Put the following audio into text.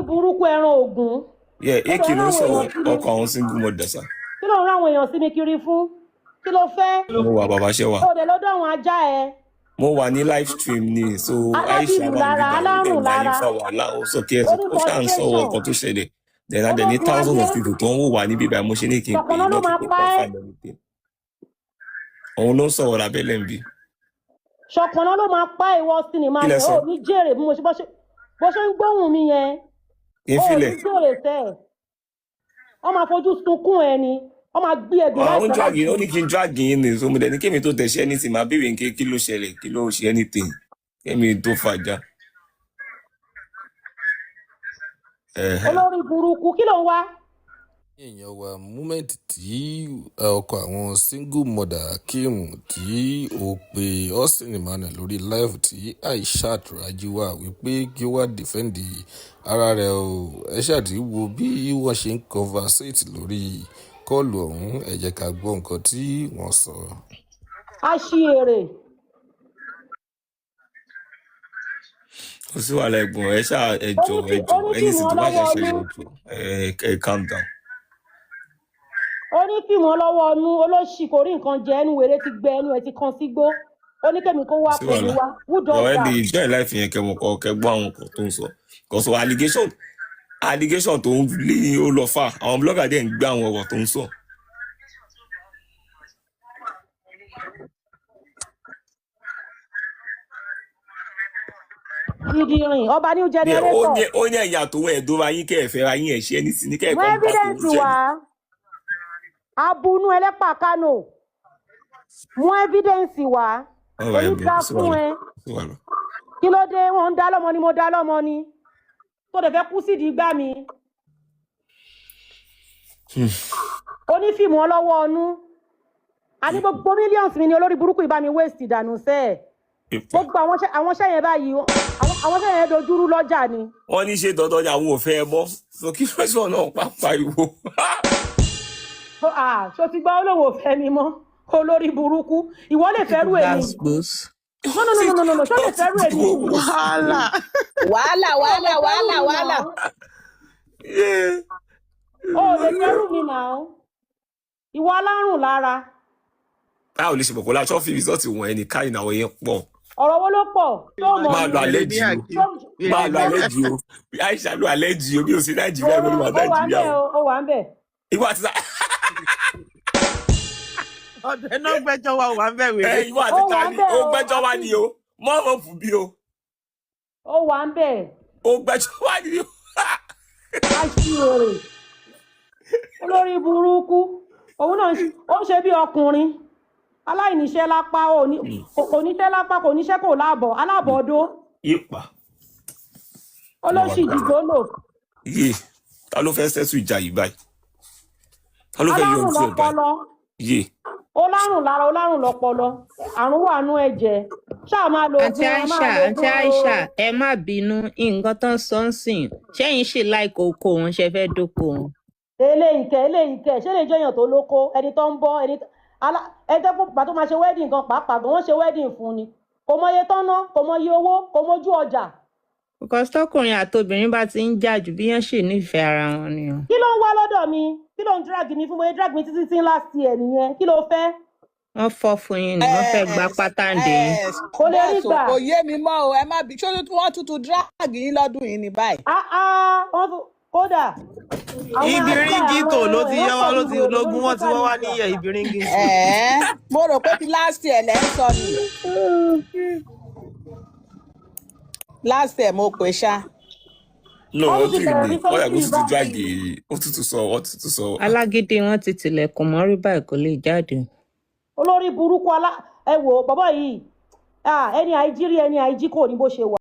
burúkú ẹran ògún. Yeah, èkì ló sọ̀rọ̀ ọkọ àwọn single mother sir. Kí ló ń rán àwọn èèyàn sí mi kiri fún? Kí ló fẹ́? Mo wà bàbá ṣẹ́ wà. Ó dẹ̀ lọ́dọ̀ àwọn ajá ẹ. Mo wà ní live stream ni so Aisha Alábìrù lára, alárùn lára. Ó sọ kí ẹ ó ṣáà ń sọ̀rọ̀ ọkàn tó ṣẹlẹ̀. Then I need thousands of people tó ń wò wá níbí báyìí mo ṣe ní kí n pè é not to confirm anything. Òun ló ń sọ̀rọ̀ lábẹ́lẹ̀ ń bí. Ṣọ̀pọ̀nà ló máa pa ìwọ sinimá ní ó ní jèrè bí mo ṣe bó ṣe ń gbóhùn mi yẹn. Ó ní jèrè tẹ́. Wọ́n máa fojú sunkún ẹni. Wọ́n máa gbé ẹ̀dùn láti ṣẹlẹ̀. Ó ní kí n drag yín ní so mo dẹ̀ ní kémi tó tẹ̀sí anything máa béèrè nké kí ló ṣẹlẹ̀ kí ló ṣe anything kémi tó fàjà. Olórí burúkú kí ló ń wá? Èèyàn wa moment tí ọkọ àwọn single mother Akeem tí ó pe Austin Emmanuel lórí live tí Aishat Raji wà wípé kí ó wá defend ara rẹ̀ o ẹ ṣáàtì wo bí wọ́n ṣe ń conversate lórí kọ́ọ̀lù ọ̀hún ẹ jẹ́ ká gbọ́ nǹkan tí wọ́n sọ. Aṣièrè. Kò sí wàhálà ẹ̀gbọ́n ẹ ṣáà ẹjọ́ ẹni sì tó bá ṣe ṣẹlẹ̀ ẹ calm down. Ó ní fíìmù ọlọ́wọ́ ọnú olóṣì kò rí nǹkan jẹ ẹnu wèrè ti gbẹ ẹnu ẹ̀ ti kan sígbó ó ní kẹ́mi kó wá pẹ̀lú wa ọ̀rẹ́ lè jẹ́ ìláìfì yẹn kẹmọ̀kọ́ kẹgbọ́ àwọn nǹkan tó ń sọ kọ̀sọ̀ allegation tó ń lé ó lọ fà àwọn blogger dẹ̀ ń gbé àwọn ọ̀rọ̀ tó ń sọ. Ìdìrín ọba new generator. Ó ní ẹ̀yà tó wọ́n ẹ̀dọ́ ayín kẹ́ẹ̀fẹ́ ayín ẹ̀ṣẹ́ ní sí ní kẹ́ẹ̀kọ́ wọ́n evidence wa abunú ẹlẹ́pà Kánò mú evidence wa onígbà fún ẹ kí ló dé wọn ń dá lọ́mọ ni mo dá lọ́mọ ni tó dẹ̀ fẹ́ kú sídìí gbá mi onífìmù ọlọ́wọ́ ọnú àní gbogbo millions mi ni olórí burúkú ìbá mi waste ìdànù sẹ́ẹ̀ gbogbo àwọn iṣẹ́ yẹn báyìí àwọn iṣẹ́ yẹn dojúrú lọ́jà ni. Wọ́n ní ṣe dandan ni àwọn ò fẹ́ ẹ mọ́ so kí fẹsọ náà pariwo. Ṣó ti gbọ́ olówó fẹ́ mi mọ́ olórí burúkú ìwọ lè fẹ́rù èmi. No ṣó lè fẹ́rù èmi. wàhálà. Ó lè fẹ́rù mi náà ìwọ alárùn lára. Báwo lè ṣe pọ̀ kó láṣọ fi rìsọ́ọ̀tì wọn ẹni káyìn àwọn yẹn pọ̀. Ọ̀rọ̀ wo ló pọ̀? Máa lo àlẹ́jì o. Aisha lo àlẹ́jì o bí o sí Nàìjíríà ló wà Nàìjíríà o. Ó wà ń bẹ̀. Ìwọ àti ta. Ọ̀dọ̀ iná gbẹ́jọ́ wa wà ń bẹ̀ wèrè. Ìwọ àti ta ni ó gbẹ́jọ́ wá ni o. Mọ́ ọ̀ fún bí o. Ó wà ń bẹ̀. Ó gbẹ́jọ́ wá ni o. Aṣiwèrè. Olórí burúkú. Òun náà ó ń ṣe bí ọkùnrin. Aláìníṣẹ́ lápá kò níṣẹ́ lápá kò níṣẹ́ kò láàbọ̀ aláàbọ̀dó. Yípa. Olóṣì ìdìgbòlò. Yé ta ló fẹ́ sẹ́sù ìjà yìí báyìí? Ta ló fẹ́ yọ ojú ẹ̀ báyìí? Yé. Ó lárùn lára ó lárùn lọ́pọlọ àrùn wà nú ẹ̀jẹ̀ ṣáà máa lo Àǹtí Aisha ẹ má bínú nǹkan tó ń sọ ń sìn ṣẹ́yìn ṣì láìkó oko wọn ṣe fẹ́ dóko wọn. eléyìí kẹ ṣé lè jẹyàn tó lóko ẹni tó ń bọ ẹni tó pàpà tó máa ṣe wedding gan pàápàá gan wọ́n ṣe wedding fún ni kò mọ iye tán ná kò mọ iye owó kò mójú ọjà. because tọkùnrin àtobìnrin bá ti ń jà jù bí yẹn ṣì nífẹ̀ẹ́ ara wọn ni o. kí ló ń wá lọ́dọ̀ mi kí ló ń drag mi fún mo drag mi títí tí last year nìyẹn kí ló fẹ́. Wọ́n fọ́ fún yín ni wọ́n fẹ́ gba pátánde yín. Kò lè rí gbà. Kò yé mi mọ́ o ẹ má bí ṣé wọ́n tuntun drag yín lọ́dún yìí ní báyìí. Kódà. Ibiringi tó ló ti yẹ wọn ló ti lógún wọn tí wọ́n wá níyẹ ibiringi. Mo rò pé bí last year lẹ́ ń sọ ni. Last year mo pè ṣá. No, ó ti rí mi ó yà kó tuntun drag ó tuntun sọ. Alágídí wọn ti tilẹ̀kùn mọ́rí báyìí kò lè jáde. Olórí burúkú ẹ wò bàbá yìí ẹni àìjírí ẹni àìjí kò ní bó ṣe wà.